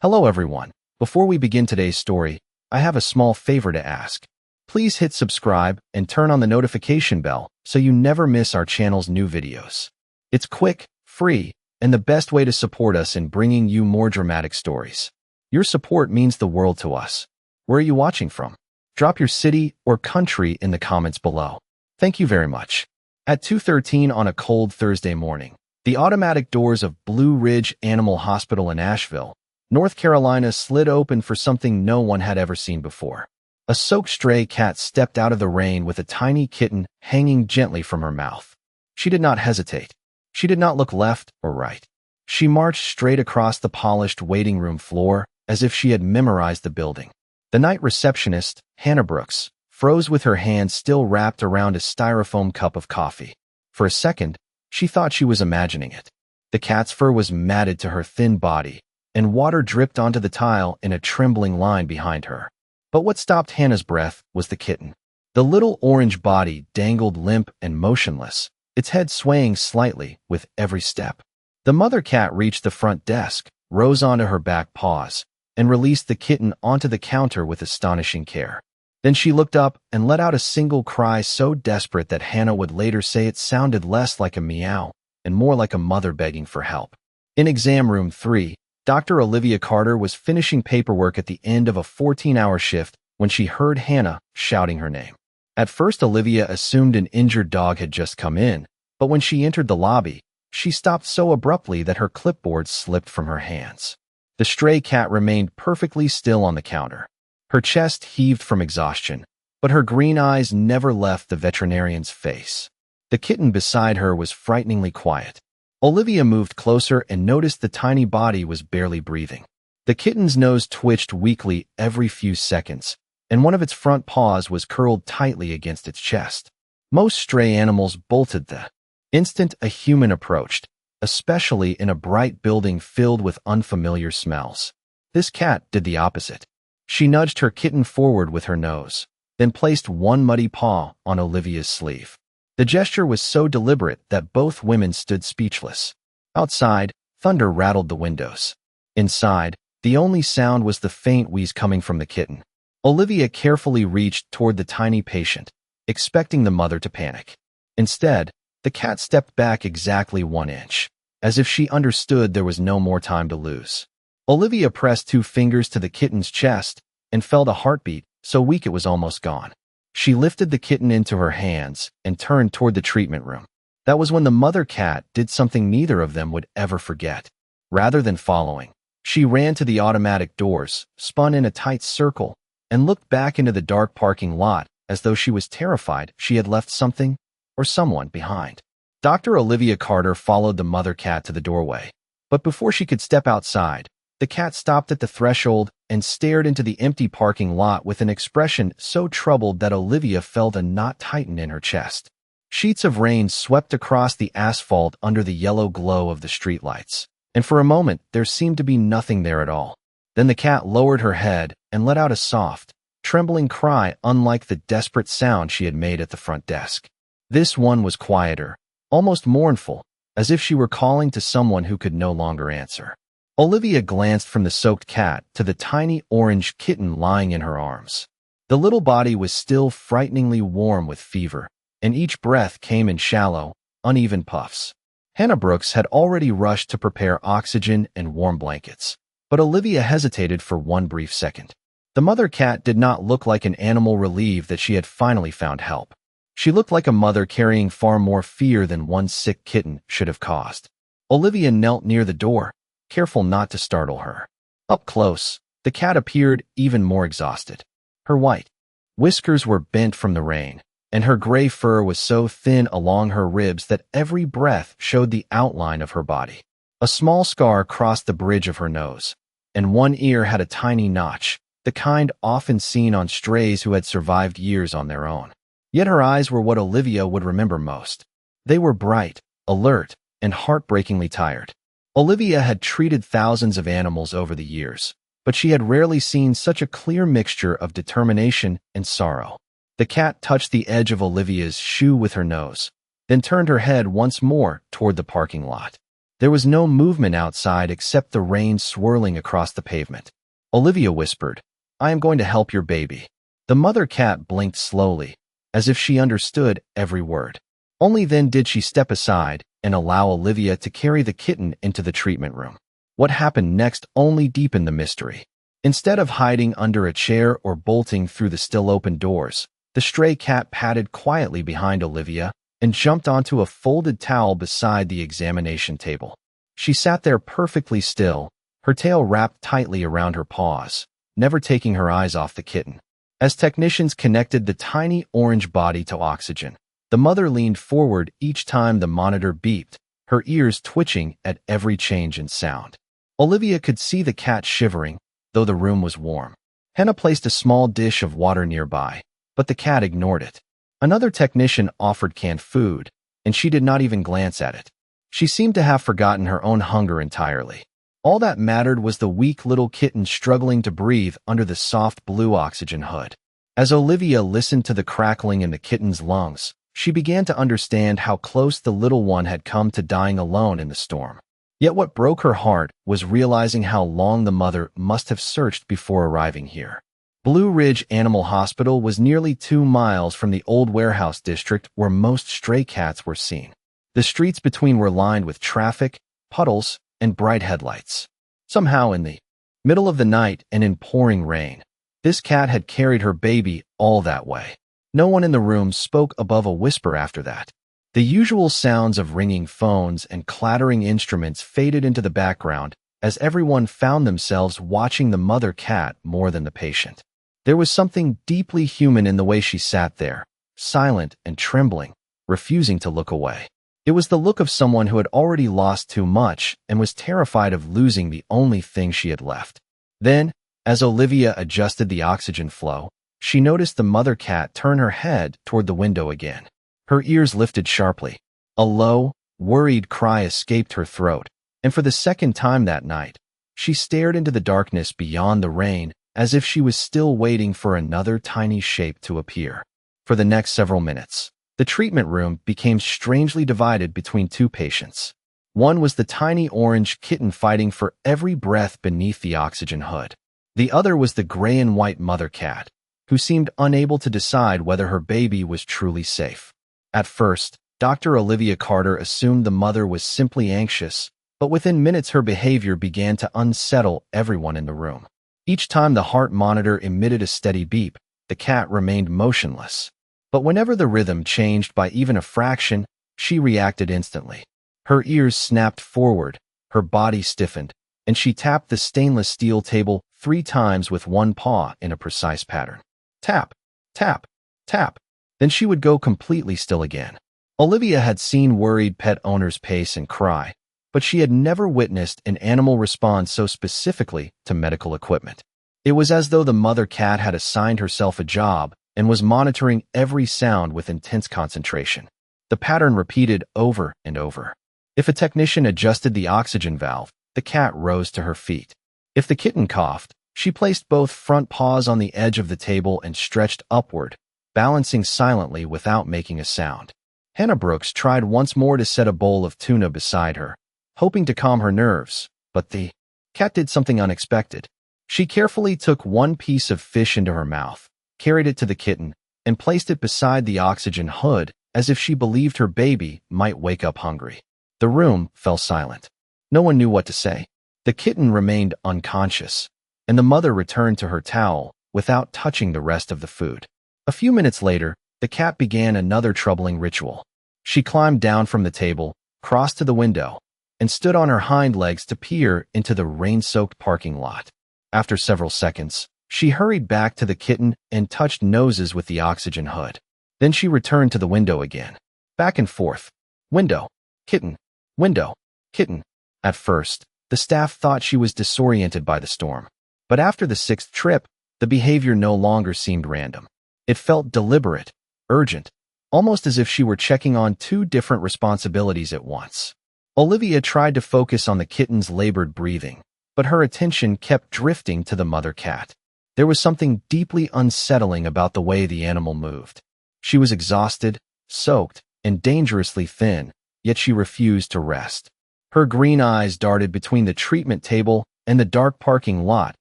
Hello everyone. Before we begin today's story, I have a small favor to ask. Please hit subscribe and turn on the notification bell so you never miss our channel's new videos. It's quick, free, and the best way to support us in bringing you more dramatic stories. Your support means the world to us. Where are you watching from? Drop your city or country in the comments below. Thank you very much. At 2:13 on a cold Thursday morning, the automatic doors of Blue Ridge Animal Hospital in Asheville, North Carolina slid open for something no one had ever seen before. A soaked stray cat stepped out of the rain with a tiny kitten hanging gently from her mouth. She did not hesitate. She did not look left or right. She marched straight across the polished waiting room floor as if she had memorized the building. The night receptionist, Hannah Brooks, froze with her hand still wrapped around a styrofoam cup of coffee. For a second, she thought she was imagining it. The cat's fur was matted to her thin body, and water dripped onto the tile in a trembling line behind her. But what stopped Hannah's breath was the kitten. The little orange body dangled limp and motionless, its head swaying slightly with every step. The mother cat reached the front desk, rose onto her back paws, and released the kitten onto the counter with astonishing care. Then she looked up and let out a single cry so desperate that Hannah would later say it sounded less like a meow and more like a mother begging for help. In exam room 3, Dr. Olivia Carter was finishing paperwork at the end of a 14-hour shift when she heard Hannah shouting her name. At first, Olivia assumed an injured dog had just come in, but when she entered the lobby, she stopped so abruptly that her clipboard slipped from her hands. The stray cat remained perfectly still on the counter. Her chest heaved from exhaustion, but her green eyes never left the veterinarian's face. The kitten beside her was frighteningly quiet. Olivia moved closer and noticed the tiny body was barely breathing. The kitten's nose twitched weakly every few seconds, and one of its front paws was curled tightly against its chest. Most stray animals bolted the instant a human approached, especially in a bright building filled with unfamiliar smells. This cat did the opposite. She nudged her kitten forward with her nose, then placed one muddy paw on Olivia's sleeve. The gesture was so deliberate that both women stood speechless. Outside, thunder rattled the windows. Inside, the only sound was the faint wheeze coming from the kitten. Olivia carefully reached toward the tiny patient, expecting the mother to panic. Instead, the cat stepped back exactly 1 inch, as if she understood there was no more time to lose. Olivia pressed 2 fingers to the kitten's chest and felt a heartbeat so weak it was almost gone. She lifted the kitten into her hands and turned toward the treatment room. That was when the mother cat did something neither of them would ever forget. Rather than following, she ran to the automatic doors, spun in a tight circle, and looked back into the dark parking lot as though she was terrified she had left something or someone behind. Dr. Olivia Carter followed the mother cat to the doorway, but before she could step outside, the cat stopped at the threshold and stared into the empty parking lot with an expression so troubled that Olivia felt a knot tighten in her chest. Sheets of rain swept across the asphalt under the yellow glow of the streetlights, and for a moment there seemed to be nothing there at all. Then the cat lowered her head and let out a soft, trembling cry unlike the desperate sound she had made at the front desk. This one was quieter, almost mournful, as if she were calling to someone who could no longer answer. Olivia glanced from the soaked cat to the tiny orange kitten lying in her arms. The little body was still frighteningly warm with fever, and each breath came in shallow, uneven puffs. Hannah Brooks had already rushed to prepare oxygen and warm blankets, but Olivia hesitated for one brief second. The mother cat did not look like an animal relieved that she had finally found help. She looked like a mother carrying far more fear than one sick kitten should have caused. Olivia knelt near the door, careful not to startle her. Up close, the cat appeared even more exhausted. Her white whiskers were bent from the rain, and her gray fur was so thin along her ribs that every breath showed the outline of her body. A small scar crossed the bridge of her nose, and one ear had a tiny notch, the kind often seen on strays who had survived years on their own. Yet her eyes were what Olivia would remember most. They were bright, alert, and heartbreakingly tired. Olivia had treated thousands of animals over the years, but she had rarely seen such a clear mixture of determination and sorrow. The cat touched the edge of Olivia's shoe with her nose, then turned her head once more toward the parking lot. There was no movement outside except the rain swirling across the pavement. Olivia whispered, "I am going to help your baby." The mother cat blinked slowly, as if she understood every word. Only then did she step aside and allow Olivia to carry the kitten into the treatment room. What happened next only deepened the mystery. Instead of hiding under a chair or bolting through the still open doors, the stray cat padded quietly behind Olivia and jumped onto a folded towel beside the examination table. She sat there perfectly still, her tail wrapped tightly around her paws, never taking her eyes off the kitten. As technicians connected the tiny orange body to oxygen, the mother leaned forward each time the monitor beeped, her ears twitching at every change in sound. Olivia could see the cat shivering, though the room was warm. Hannah placed a small dish of water nearby, but the cat ignored it. Another technician offered canned food, and she did not even glance at it. She seemed to have forgotten her own hunger entirely. All that mattered was the weak little kitten struggling to breathe under the soft blue oxygen hood. As Olivia listened to the crackling in the kitten's lungs, she began to understand how close the little one had come to dying alone in the storm. Yet what broke her heart was realizing how long the mother must have searched before arriving here. Blue Ridge Animal Hospital was nearly 2 miles from the old warehouse district where most stray cats were seen. The streets between were lined with traffic, puddles, and bright headlights. Somehow in the middle of the night and in pouring rain, this cat had carried her baby all that way. No one in the room spoke above a whisper after that. The usual sounds of ringing phones and clattering instruments faded into the background as everyone found themselves watching the mother cat more than the patient. There was something deeply human in the way she sat there, silent and trembling, refusing to look away. It was the look of someone who had already lost too much and was terrified of losing the only thing she had left. Then, as Olivia adjusted the oxygen flow, she noticed the mother cat turn her head toward the window again. Her ears lifted sharply. A low, worried cry escaped her throat, and for the second time that night, she stared into the darkness beyond the rain as if she was still waiting for another tiny shape to appear. For the next several minutes, the treatment room became strangely divided between 2 patients. One was the tiny orange kitten fighting for every breath beneath the oxygen hood. The other was the gray and white mother cat, who seemed unable to decide whether her baby was truly safe. At first, Dr. Olivia Carter assumed the mother was simply anxious, but within minutes her behavior began to unsettle everyone in the room. Each time the heart monitor emitted a steady beep, the cat remained motionless. But whenever the rhythm changed by even a fraction, she reacted instantly. Her ears snapped forward, her body stiffened, and she tapped the stainless steel table 3 times with one paw in a precise pattern. Tap, tap, tap. Then she would go completely still again. Olivia had seen worried pet owners pace and cry, but she had never witnessed an animal respond so specifically to medical equipment. It was as though the mother cat had assigned herself a job and was monitoring every sound with intense concentration. The pattern repeated over and over. If a technician adjusted the oxygen valve, the cat rose to her feet. If the kitten coughed, she placed both front paws on the edge of the table and stretched upward, balancing silently without making a sound. Hannah Brooks tried once more to set a bowl of tuna beside her, hoping to calm her nerves, but the cat did something unexpected. She carefully took one piece of fish into her mouth, carried it to the kitten, and placed it beside the oxygen hood as if she believed her baby might wake up hungry. The room fell silent. No one knew what to say. The kitten remained unconscious, and the mother returned to her towel without touching the rest of the food. A few minutes later, the cat began another troubling ritual. She climbed down from the table, crossed to the window, and stood on her hind legs to peer into the rain-soaked parking lot. After several seconds, she hurried back to the kitten and touched noses with the oxygen hood. Then she returned to the window again. Back and forth. Window. Kitten. Window. Kitten. At first, the staff thought she was disoriented by the storm. But after the 6th trip, the behavior no longer seemed random. It felt deliberate, urgent, almost as if she were checking on 2 different responsibilities at once. Olivia tried to focus on the kitten's labored breathing, but her attention kept drifting to the mother cat. There was something deeply unsettling about the way the animal moved. She was exhausted, soaked, and dangerously thin, yet she refused to rest. Her green eyes darted between the treatment table and the dark parking lot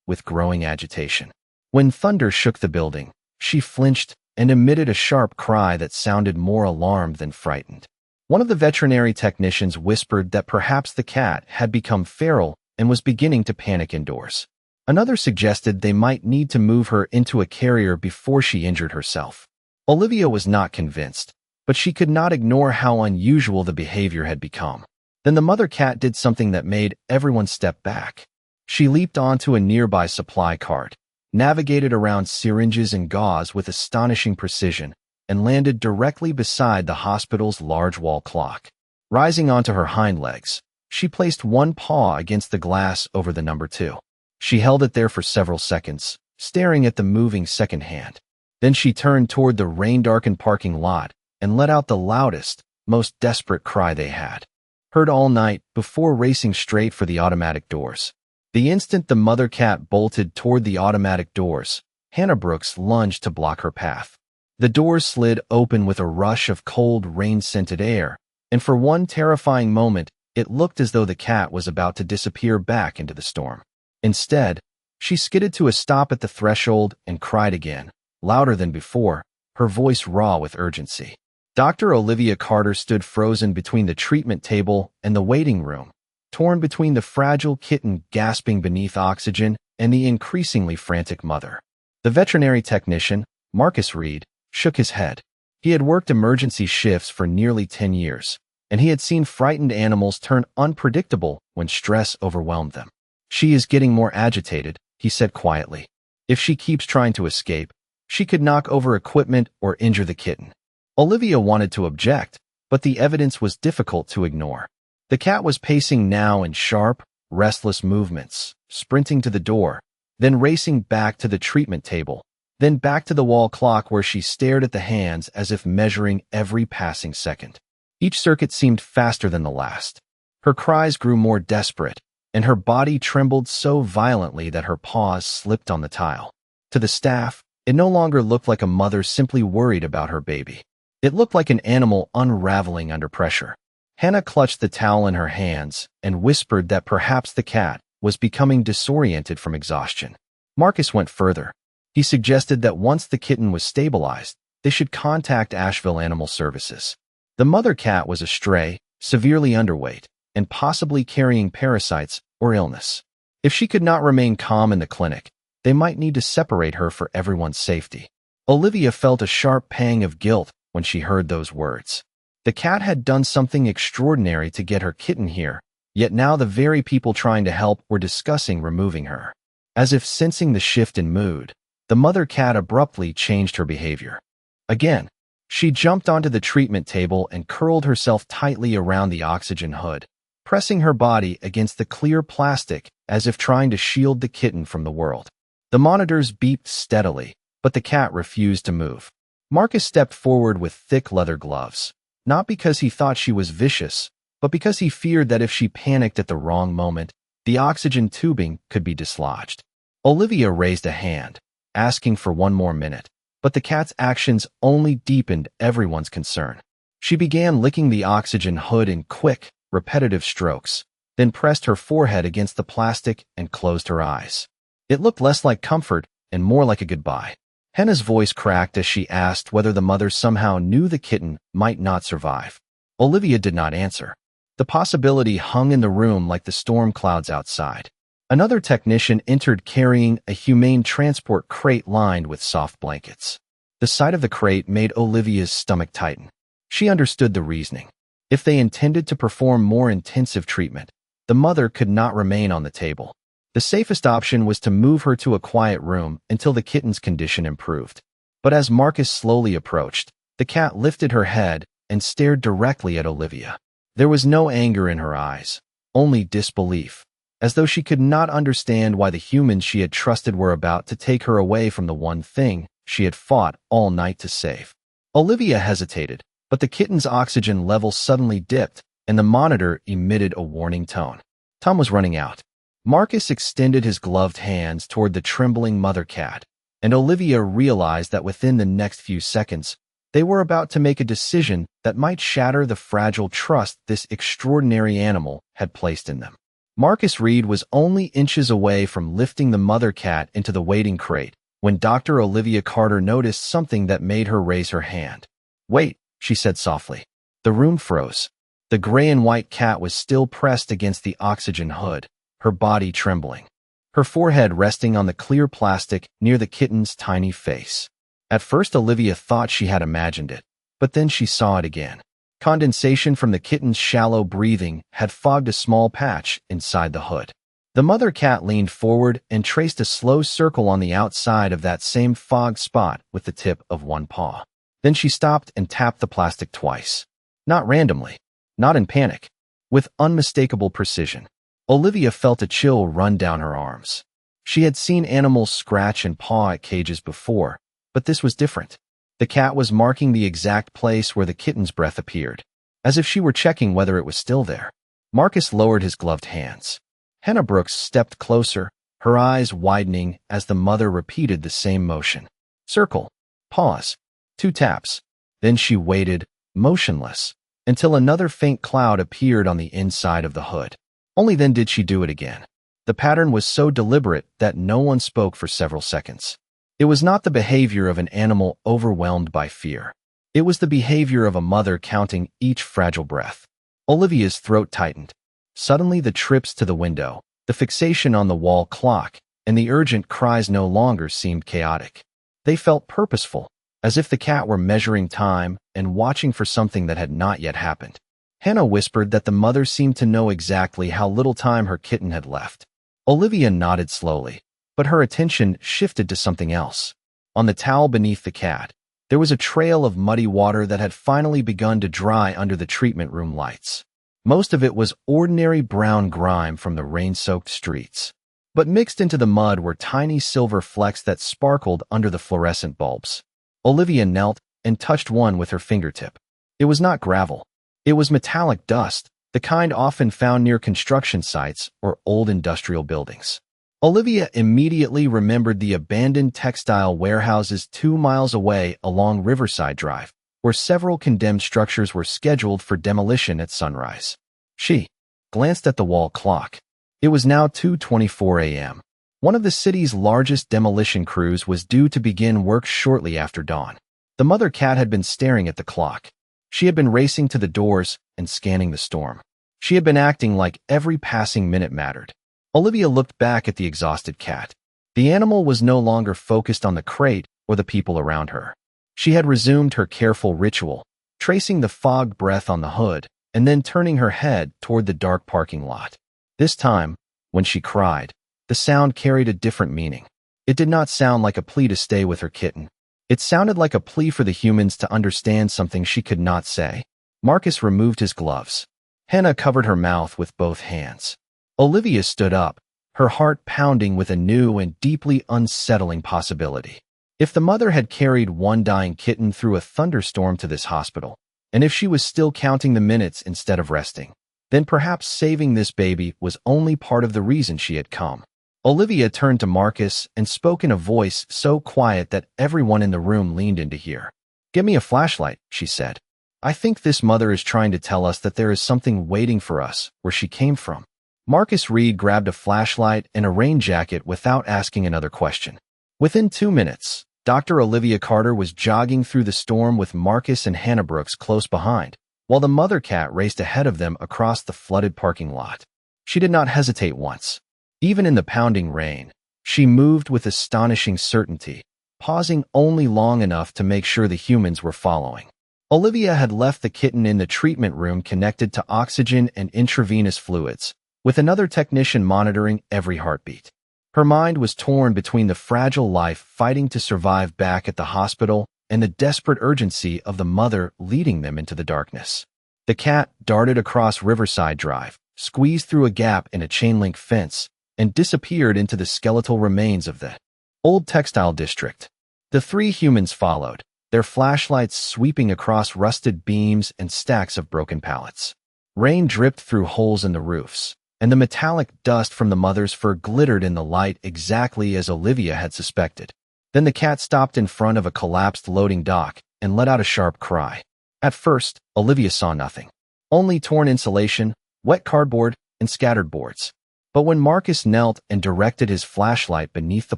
with growing agitation. When thunder shook the building, she flinched and emitted a sharp cry that sounded more alarmed than frightened. One of the veterinary technicians whispered that perhaps the cat had become feral and was beginning to panic indoors. Another suggested they might need to move her into a carrier before she injured herself. Olivia was not convinced, but she could not ignore how unusual the behavior had become. Then the mother cat did something that made everyone step back. She leaped onto a nearby supply cart, navigated around syringes and gauze with astonishing precision, and landed directly beside the hospital's large wall clock. Rising onto her hind legs, she placed one paw against the glass over the number 2. She held it there for several seconds, staring at the moving second hand. Then she turned toward the rain-darkened parking lot and let out the loudest, most desperate cry they had heard all night before racing straight for the automatic doors. The instant the mother cat bolted toward the automatic doors, Hannah Brooks lunged to block her path. The doors slid open with a rush of cold, rain-scented air, and for one terrifying moment, it looked as though the cat was about to disappear back into the storm. Instead, she skidded to a stop at the threshold and cried again, louder than before, her voice raw with urgency. Dr. Olivia Carter stood frozen between the treatment table and the waiting room, torn between the fragile kitten gasping beneath oxygen and the increasingly frantic mother. The veterinary technician, Marcus Reed, shook his head. He had worked emergency shifts for nearly 10 years, and he had seen frightened animals turn unpredictable when stress overwhelmed them. "She is getting more agitated," he said quietly. "If she keeps trying to escape, she could knock over equipment or injure the kitten." Olivia wanted to object, but the evidence was difficult to ignore. The cat was pacing now in sharp, restless movements, sprinting to the door, then racing back to the treatment table, then back to the wall clock where she stared at the hands as if measuring every passing second. Each circuit seemed faster than the last. Her cries grew more desperate, and her body trembled so violently that her paws slipped on the tile. To the staff, it no longer looked like a mother simply worried about her baby. It looked like an animal unraveling under pressure. Hannah clutched the towel in her hands and whispered that perhaps the cat was becoming disoriented from exhaustion. Marcus went further. He suggested that once the kitten was stabilized, they should contact Asheville Animal Services. The mother cat was a stray, severely underweight, and possibly carrying parasites or illness. If she could not remain calm in the clinic, they might need to separate her for everyone's safety. Olivia felt a sharp pang of guilt when she heard those words. The cat had done something extraordinary to get her kitten here, yet now the very people trying to help were discussing removing her. As if sensing the shift in mood, the mother cat abruptly changed her behavior. Again, she jumped onto the treatment table and curled herself tightly around the oxygen hood, pressing her body against the clear plastic as if trying to shield the kitten from the world. The monitors beeped steadily, but the cat refused to move. Marcus stepped forward with thick leather gloves, not because he thought she was vicious, but because he feared that if she panicked at the wrong moment, the oxygen tubing could be dislodged. Olivia raised a hand, asking for one more minute, but the cat's actions only deepened everyone's concern. She began licking the oxygen hood in quick, repetitive strokes, then pressed her forehead against the plastic and closed her eyes. It looked less like comfort and more like a goodbye. Hannah's voice cracked as she asked whether the mother somehow knew the kitten might not survive. Olivia did not answer. The possibility hung in the room like the storm clouds outside. Another technician entered carrying a humane transport crate lined with soft blankets. The sight of the crate made Olivia's stomach tighten. She understood the reasoning. If they intended to perform more intensive treatment, the mother could not remain on the table. The safest option was to move her to a quiet room until the kitten's condition improved. But as Marcus slowly approached, the cat lifted her head and stared directly at Olivia. There was no anger in her eyes, only disbelief, as though she could not understand why the humans she had trusted were about to take her away from the one thing she had fought all night to save. Olivia hesitated, but the kitten's oxygen level suddenly dipped, and the monitor emitted a warning tone. Time was running out. Marcus extended his gloved hands toward the trembling mother cat, and Olivia realized that within the next few seconds, They were about to make a decision that might shatter the fragile trust this extraordinary animal had placed in them. Marcus Reed was only inches away from lifting the mother cat into the waiting crate when Dr. Olivia Carter noticed something that made her raise her hand. "Wait," she said softly. The room froze. The gray and white cat was still pressed against the oxygen hood, her body trembling, her forehead resting on the clear plastic near the kitten's tiny face. At first Olivia thought she had imagined it, but then she saw it again. Condensation from the kitten's shallow breathing had fogged a small patch inside the hood. The mother cat leaned forward and traced a slow circle on the outside of that same fogged spot with the tip of one paw. Then she stopped and tapped the plastic twice. Not randomly, not in panic, with unmistakable precision. Olivia felt a chill run down her arms. She had seen animals scratch and paw at cages before, but this was different. The cat was marking the exact place where the kitten's breath appeared, as if she were checking whether it was still there. Marcus lowered his gloved hands. Hannah Brooks stepped closer, her eyes widening as the mother repeated the same motion. Circle. Pause. 2 taps. Then she waited, motionless, until another faint cloud appeared on the inside of the hood. Only then did she do it again. The pattern was so deliberate that no one spoke for several seconds. It was not the behavior of an animal overwhelmed by fear. It was the behavior of a mother counting each fragile breath. Olivia's throat tightened. Suddenly the trips to the window, the fixation on the wall clock, and the urgent cries no longer seemed chaotic. They felt purposeful, as if the cat were measuring time and watching for something that had not yet happened. Hannah whispered that the mother seemed to know exactly how little time her kitten had left. Olivia nodded slowly, but her attention shifted to something else. On the towel beneath the cat, there was a trail of muddy water that had finally begun to dry under the treatment room lights. Most of it was ordinary brown grime from the rain-soaked streets, but mixed into the mud were tiny silver flecks that sparkled under the fluorescent bulbs. Olivia knelt and touched one with her fingertip. It was not gravel. It was metallic dust, the kind often found near construction sites or old industrial buildings. Olivia immediately remembered the abandoned textile warehouses 2 miles away along Riverside Drive, where several condemned structures were scheduled for demolition at sunrise. She glanced at the wall clock. It was now 2:24 a.m. One of the city's largest demolition crews was due to begin work shortly after dawn. The mother cat had been staring at the clock. She had been racing to the doors and scanning the storm. She had been acting like every passing minute mattered. Olivia looked back at the exhausted cat. The animal was no longer focused on the crate or the people around her. She had resumed her careful ritual, tracing the fogged breath on the hood and then turning her head toward the dark parking lot. This time, when she cried, the sound carried a different meaning. It did not sound like a plea to stay with her kitten. It sounded like a plea for the humans to understand something she could not say. Marcus removed his gloves. Hannah covered her mouth with both hands. Olivia stood up, her heart pounding with a new and deeply unsettling possibility. If the mother had carried one dying kitten through a thunderstorm to this hospital, and if she was still counting the minutes instead of resting, then perhaps saving this baby was only part of the reason she had come. Olivia turned to Marcus and spoke in a voice so quiet that everyone in the room leaned in to hear. "Give me a flashlight," she said. "I think this mother is trying to tell us that there is something waiting for us where she came from." Marcus Reed grabbed a flashlight and a rain jacket without asking another question. Within 2 minutes, Dr. Olivia Carter was jogging through the storm with Marcus and Hannah Brooks close behind, while the mother cat raced ahead of them across the flooded parking lot. She did not hesitate once. Even in the pounding rain, she moved with astonishing certainty, pausing only long enough to make sure the humans were following. Olivia had left the kitten in the treatment room connected to oxygen and intravenous fluids, with another technician monitoring every heartbeat. Her mind was torn between the fragile life fighting to survive back at the hospital and the desperate urgency of the mother leading them into the darkness. The cat darted across Riverside Drive, squeezed through a gap in a chain-link fence, and disappeared into the skeletal remains of the old textile district. The 3 humans followed, their flashlights sweeping across rusted beams and stacks of broken pallets. Rain dripped through holes in the roofs, and the metallic dust from the mother's fur glittered in the light exactly as Olivia had suspected. Then the cat stopped in front of a collapsed loading dock, and let out a sharp cry. At first, Olivia saw nothing. Only torn insulation, wet cardboard, and scattered boards. But when Marcus knelt and directed his flashlight beneath the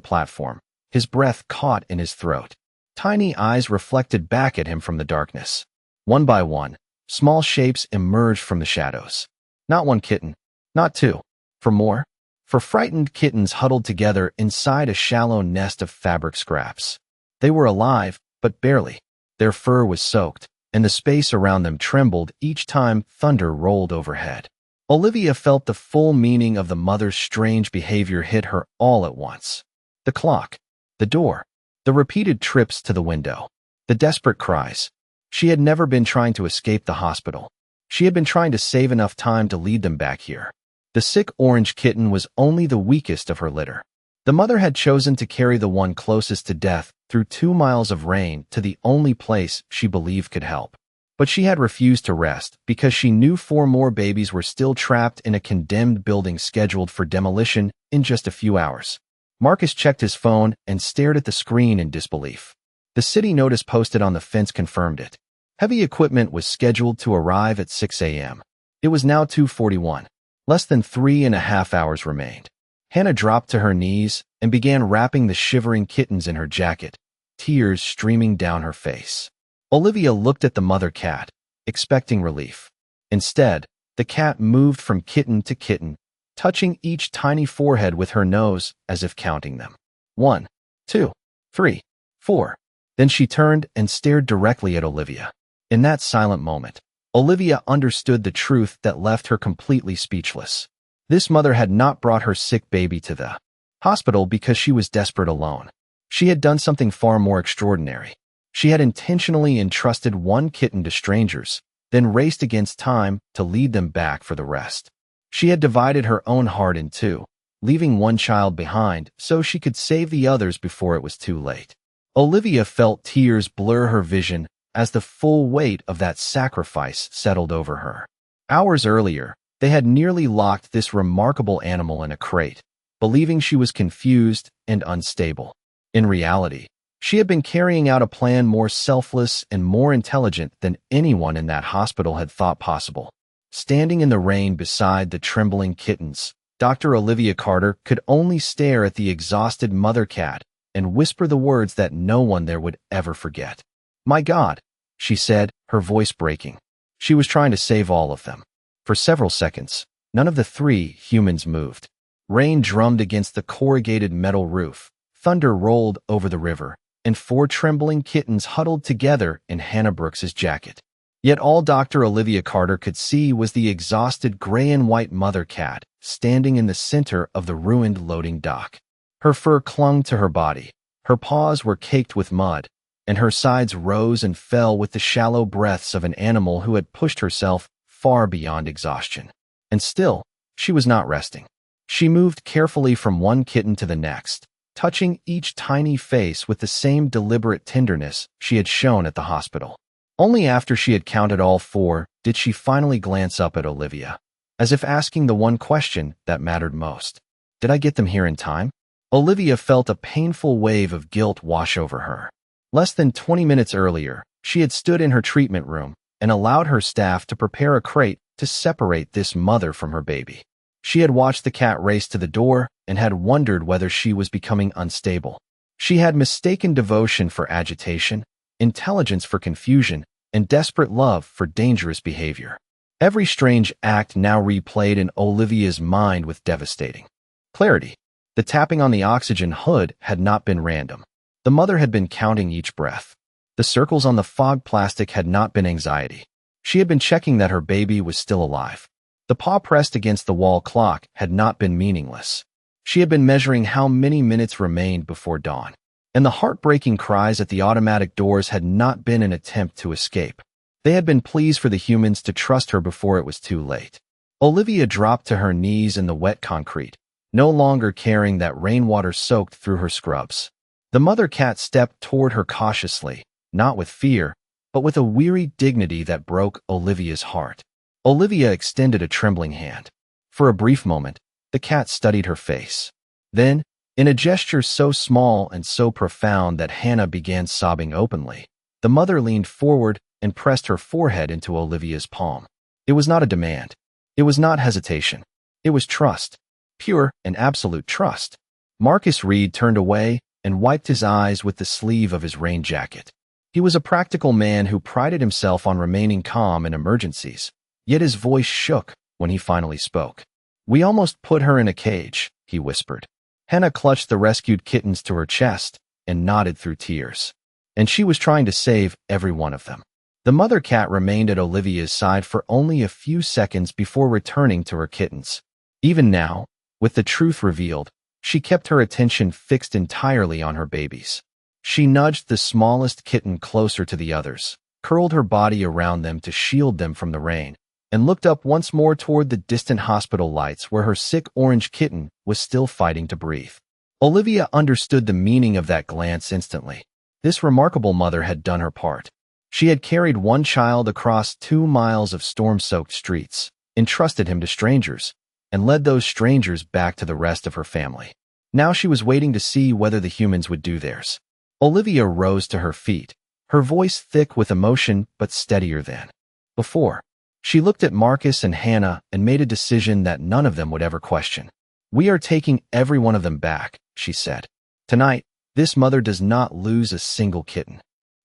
platform, his breath caught in his throat. Tiny eyes reflected back at him from the darkness. One by one, small shapes emerged from the shadows. Not one kitten, not two. For more? For frightened kittens huddled together inside a shallow nest of fabric scraps. They were alive, but barely. Their fur was soaked, and the space around them trembled each time thunder rolled overhead. Olivia felt the full meaning of the mother's strange behavior hit her all at once. The clock, the door, the repeated trips to the window, the desperate cries. She had never been trying to escape the hospital. She had been trying to save enough time to lead them back here. The sick orange kitten was only the weakest of her litter. The mother had chosen to carry the one closest to death through 2 miles of rain to the only place she believed could help. But she had refused to rest because she knew 4 more babies were still trapped in a condemned building scheduled for demolition in just a few hours. Marcus checked his phone and stared at the screen in disbelief. The city notice posted on the fence confirmed it. Heavy equipment was scheduled to arrive at 6 a.m. It was now 2:41. Less than 3.5 hours remained. Hannah dropped to her knees and began wrapping the shivering kittens in her jacket, tears streaming down her face. Olivia looked at the mother cat, expecting relief. Instead, the cat moved from kitten to kitten, touching each tiny forehead with her nose as if counting them. 1, 2, 3, 4. Then she turned and stared directly at Olivia. In that silent moment, Olivia understood the truth that left her completely speechless. This mother had not brought her sick baby to the hospital because she was desperate alone. She had done something far more extraordinary. She had intentionally entrusted one kitten to strangers, then raced against time to lead them back for the rest. She had divided her own heart in two, leaving one child behind so she could save the others before it was too late. Olivia felt tears blur her vision as the full weight of that sacrifice settled over her. Hours earlier, they had nearly locked this remarkable animal in a crate, believing she was confused and unstable. In reality, she had been carrying out a plan more selfless and more intelligent than anyone in that hospital had thought possible. Standing in the rain beside the trembling kittens, Dr. Olivia Carter could only stare at the exhausted mother cat and whisper the words that no one there would ever forget. "My God," she said, her voice breaking. She was trying to save all of them. For several seconds, none of the 3 humans moved. Rain drummed against the corrugated metal roof. Thunder rolled over the river, and 4 trembling kittens huddled together in Hannah Brooks's jacket. Yet all Dr. Olivia Carter could see was the exhausted gray and white mother cat standing in the center of the ruined loading dock. Her fur clung to her body, her paws were caked with mud, and her sides rose and fell with the shallow breaths of an animal who had pushed herself far beyond exhaustion. And still, she was not resting. She moved carefully from one kitten to the next, touching each tiny face with the same deliberate tenderness she had shown at the hospital. Only after she had counted all 4 did she finally glance up at Olivia, as if asking the one question that mattered most. Did I get them here in time? Olivia felt a painful wave of guilt wash over her. Less than 20 minutes earlier, she had stood in her treatment room and allowed her staff to prepare a crate to separate this mother from her baby. She had watched the cat race to the door and had wondered whether she was becoming unstable. She had mistaken devotion for agitation, intelligence for confusion, and desperate love for dangerous behavior. Every strange act now replayed in Olivia's mind with devastating clarity. The tapping on the oxygen hood had not been random. The mother had been counting each breath. The circles on the fog plastic had not been anxiety. She had been checking that her baby was still alive. The paw pressed against the wall clock had not been meaningless. She had been measuring how many minutes remained before dawn. And the heartbreaking cries at the automatic doors had not been an attempt to escape. They had been pleas for the humans to trust her before it was too late. Olivia dropped to her knees in the wet concrete, no longer caring that rainwater soaked through her scrubs. The mother cat stepped toward her cautiously, not with fear, but with a weary dignity that broke Olivia's heart. Olivia extended a trembling hand. For a brief moment, the cat studied her face. Then, in a gesture so small and so profound that Hannah began sobbing openly, The mother leaned forward and pressed her forehead into Olivia's palm. It was not a demand. It was not hesitation. It was trust. Pure and absolute trust. Marcus Reed turned away and wiped his eyes with the sleeve of his rain jacket. He was a practical man who prided himself on remaining calm in emergencies, yet his voice shook when he finally spoke. "We almost put her in a cage," he whispered. Hannah clutched the rescued kittens to her chest and nodded through tears. And she was trying to save every one of them. The mother cat remained at Olivia's side for only a few seconds before returning to her kittens. Even now, with the truth revealed, she kept her attention fixed entirely on her babies. She nudged the smallest kitten closer to the others, curled her body around them to shield them from the rain, and looked up once more toward the distant hospital lights where her sick orange kitten was still fighting to breathe. Olivia understood the meaning of that glance instantly. This remarkable mother had done her part. She had carried one child across 2 miles of storm-soaked streets, entrusted him to strangers, and led those strangers back to the rest of her family. Now she was waiting to see whether the humans would do theirs. Olivia rose to her feet, her voice thick with emotion but steadier than before. She looked at Marcus and Hannah and made a decision that none of them would ever question. "We are taking every one of them back," she said. "Tonight, this mother does not lose a single kitten."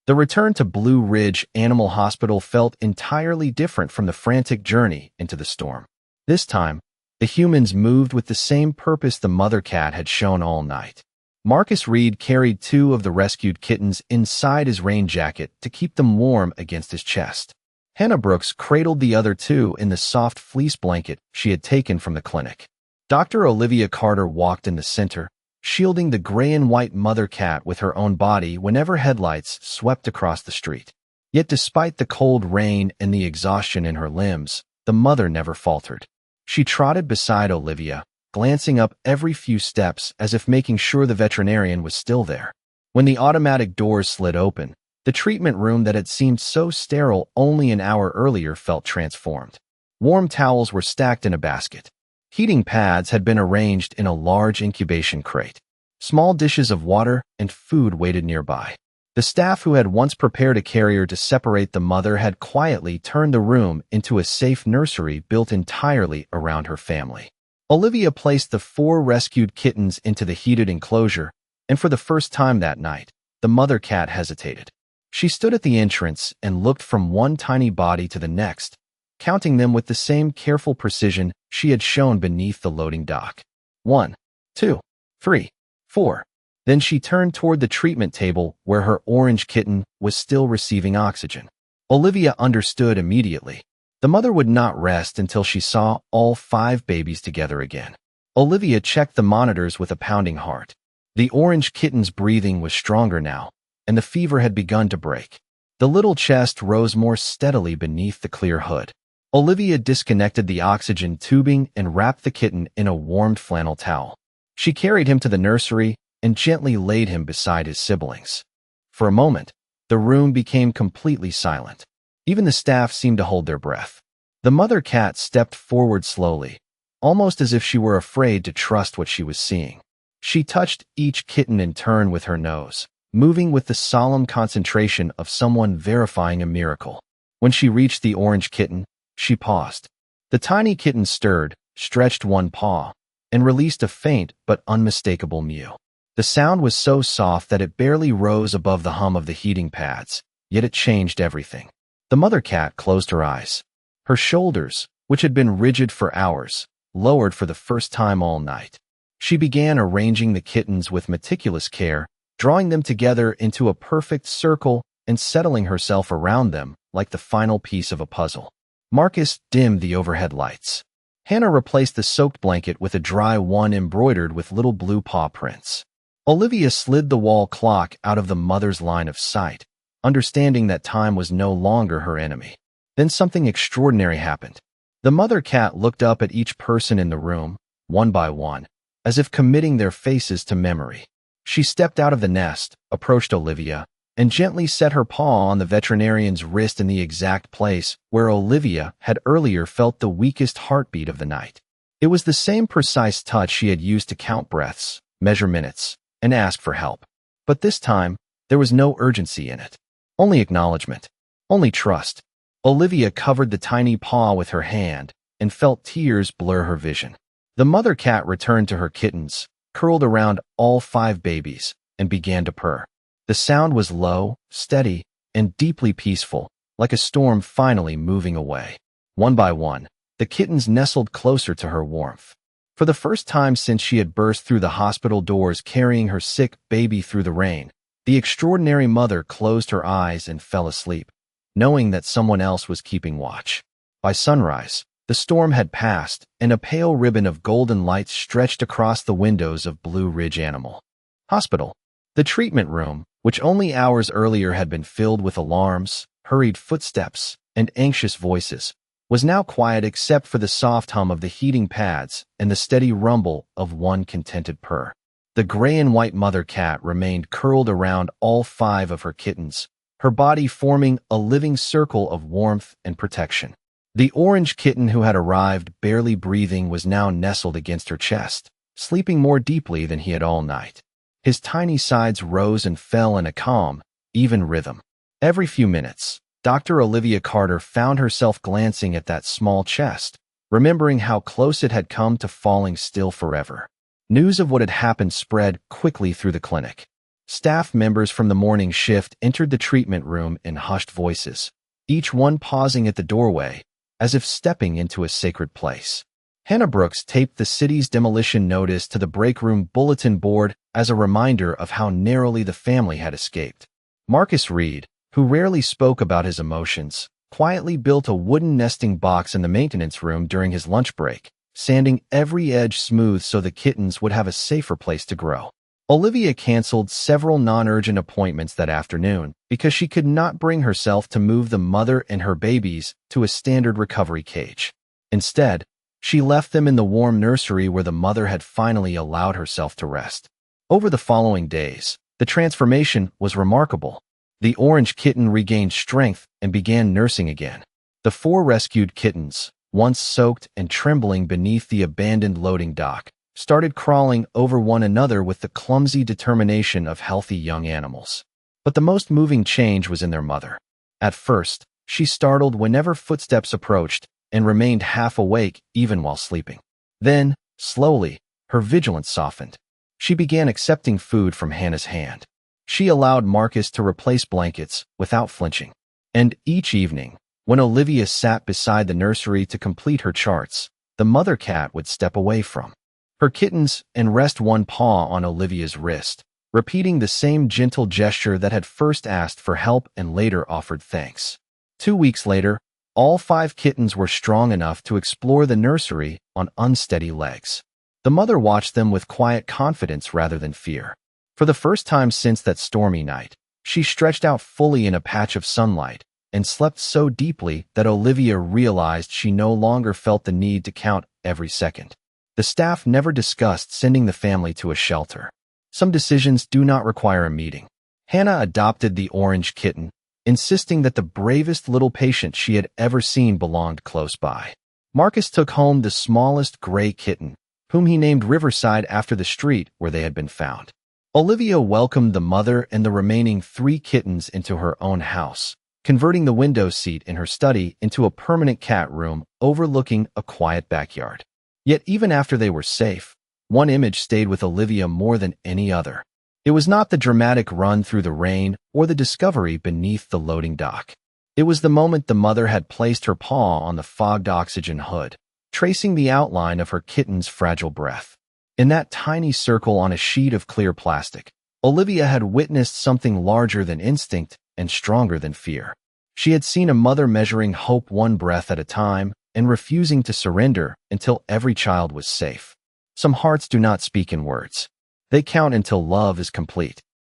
The return to Blue Ridge Animal Hospital felt entirely different from the frantic journey into the storm. This time, the humans moved with the same purpose the mother cat had shown all night. Marcus Reed carried 2 of the rescued kittens inside his rain jacket to keep them warm against his chest. Hannah Brooks cradled the other 2 in the soft fleece blanket she had taken from the clinic. Dr. Olivia Carter walked in the center, shielding the gray and white mother cat with her own body whenever headlights swept across the street. Yet despite the cold rain and the exhaustion in her limbs, the mother never faltered. She trotted beside Olivia, glancing up every few steps as if making sure the veterinarian was still there. When the automatic doors slid open, the treatment room that had seemed so sterile only an hour earlier felt transformed. Warm towels were stacked in a basket. Heating pads had been arranged in a large incubation crate. Small dishes of water and food waited nearby. The staff who had once prepared a carrier to separate the mother had quietly turned the room into a safe nursery built entirely around her family. Olivia placed the 4 rescued kittens into the heated enclosure, and for the first time that night, the mother cat hesitated. She stood at the entrance and looked from one tiny body to the next, counting them with the same careful precision she had shown beneath the loading dock. 1, 2, 3, 4. Then she turned toward the treatment table where her orange kitten was still receiving oxygen. Olivia understood immediately. The mother would not rest until she saw all 5 babies together again. Olivia checked the monitors with a pounding heart. The orange kitten's breathing was stronger now, and the fever had begun to break. The little chest rose more steadily beneath the clear hood. Olivia disconnected the oxygen tubing and wrapped the kitten in a warmed flannel towel. She carried him to the nursery and gently laid him beside his siblings. For a moment, the room became completely silent. Even the staff seemed to hold their breath. The mother cat stepped forward slowly, almost as if she were afraid to trust what she was seeing. She touched each kitten in turn with her nose, moving with the solemn concentration of someone verifying a miracle. When she reached the orange kitten, she paused. The tiny kitten stirred, stretched one paw, and released a faint but unmistakable mew. The sound was so soft that it barely rose above the hum of the heating pads, yet it changed everything. The mother cat closed her eyes. Her shoulders, which had been rigid for hours, lowered for the first time all night. She began arranging the kittens with meticulous care, drawing them together into a perfect circle and settling herself around them like the final piece of a puzzle. Marcus dimmed the overhead lights. Hannah replaced the soaked blanket with a dry one embroidered with little blue paw prints. Olivia slid the wall clock out of the mother's line of sight, understanding that time was no longer her enemy. Then something extraordinary happened. The mother cat looked up at each person in the room, one by one, as if committing their faces to memory. She stepped out of the nest, approached Olivia, and gently set her paw on the veterinarian's wrist in the exact place where Olivia had earlier felt the weakest heartbeat of the night. It was the same precise touch she had used to count breaths, measure minutes, and ask for help. But this time, there was no urgency in it. Only acknowledgement. Only trust. Olivia covered the tiny paw with her hand and felt tears blur her vision. The mother cat returned to her kittens, curled around all 5 babies, and began to purr. The sound was low, steady, and deeply peaceful, like a storm finally moving away. One by one, the kittens nestled closer to her warmth. For the first time since she had burst through the hospital doors carrying her sick baby through the rain, the extraordinary mother closed her eyes and fell asleep, knowing that someone else was keeping watch. By sunrise, the storm had passed, and a pale ribbon of golden light stretched across the windows of Blue Ridge Animal Hospital. The treatment room, which only hours earlier had been filled with alarms, hurried footsteps, and anxious voices, was now quiet except for the soft hum of the heating pads and the steady rumble of one contented purr. The gray and white mother cat remained curled around all 5 of her kittens, her body forming a living circle of warmth and protection. The orange kitten who had arrived barely breathing was now nestled against her chest, sleeping more deeply than he had all night. His tiny sides rose and fell in a calm, even rhythm. Every few minutes, Dr. Olivia Carter found herself glancing at that small chest, remembering how close it had come to falling still forever. News of what had happened spread quickly through the clinic. Staff members from the morning shift entered the treatment room in hushed voices, each one pausing at the doorway, as if stepping into a sacred place. Hannah Brooks taped the city's demolition notice to the break room bulletin board as a reminder of how narrowly the family had escaped. Marcus Reed, who rarely spoke about his emotions, quietly built a wooden nesting box in the maintenance room during his lunch break, sanding every edge smooth so the kittens would have a safer place to grow. Olivia canceled several non-urgent appointments that afternoon because she could not bring herself to move the mother and her babies to a standard recovery cage. Instead, she left them in the warm nursery where the mother had finally allowed herself to rest. Over the following days, the transformation was remarkable. The orange kitten regained strength and began nursing again. The 4 rescued kittens, once soaked and trembling beneath the abandoned loading dock, started crawling over one another with the clumsy determination of healthy young animals. But the most moving change was in their mother. At first, she startled whenever footsteps approached and remained half awake even while sleeping. Then, slowly, her vigilance softened. She began accepting food from Hannah's hand. She allowed Marcus to replace blankets without flinching. And each evening, when Olivia sat beside the nursery to complete her charts, the mother cat would step away from her kittens and rest one paw on Olivia's wrist, repeating the same gentle gesture that had first asked for help and later offered thanks. 2 weeks later, all 5 kittens were strong enough to explore the nursery on unsteady legs. The mother watched them with quiet confidence rather than fear. For the first time since that stormy night, she stretched out fully in a patch of sunlight and slept so deeply that Olivia realized she no longer felt the need to count every second. The staff never discussed sending the family to a shelter. Some decisions do not require a meeting. Hannah adopted the orange kitten, insisting that the bravest little patient she had ever seen belonged close by. Marcus took home the smallest gray kitten, whom he named Riverside after the street where they had been found. Olivia welcomed the mother and the remaining 3 kittens into her own house, converting the window seat in her study into a permanent cat room overlooking a quiet backyard. Yet even after they were safe, one image stayed with Olivia more than any other. It was not the dramatic run through the rain or the discovery beneath the loading dock. It was the moment the mother had placed her paw on the fogged oxygen hood, tracing the outline of her kitten's fragile breath. In that tiny circle on a sheet of clear plastic, Olivia had witnessed something larger than instinct and stronger than fear. She had seen a mother measuring hope one breath at a time and refusing to surrender until every child was safe. Some hearts do not speak in words. They count until love is complete.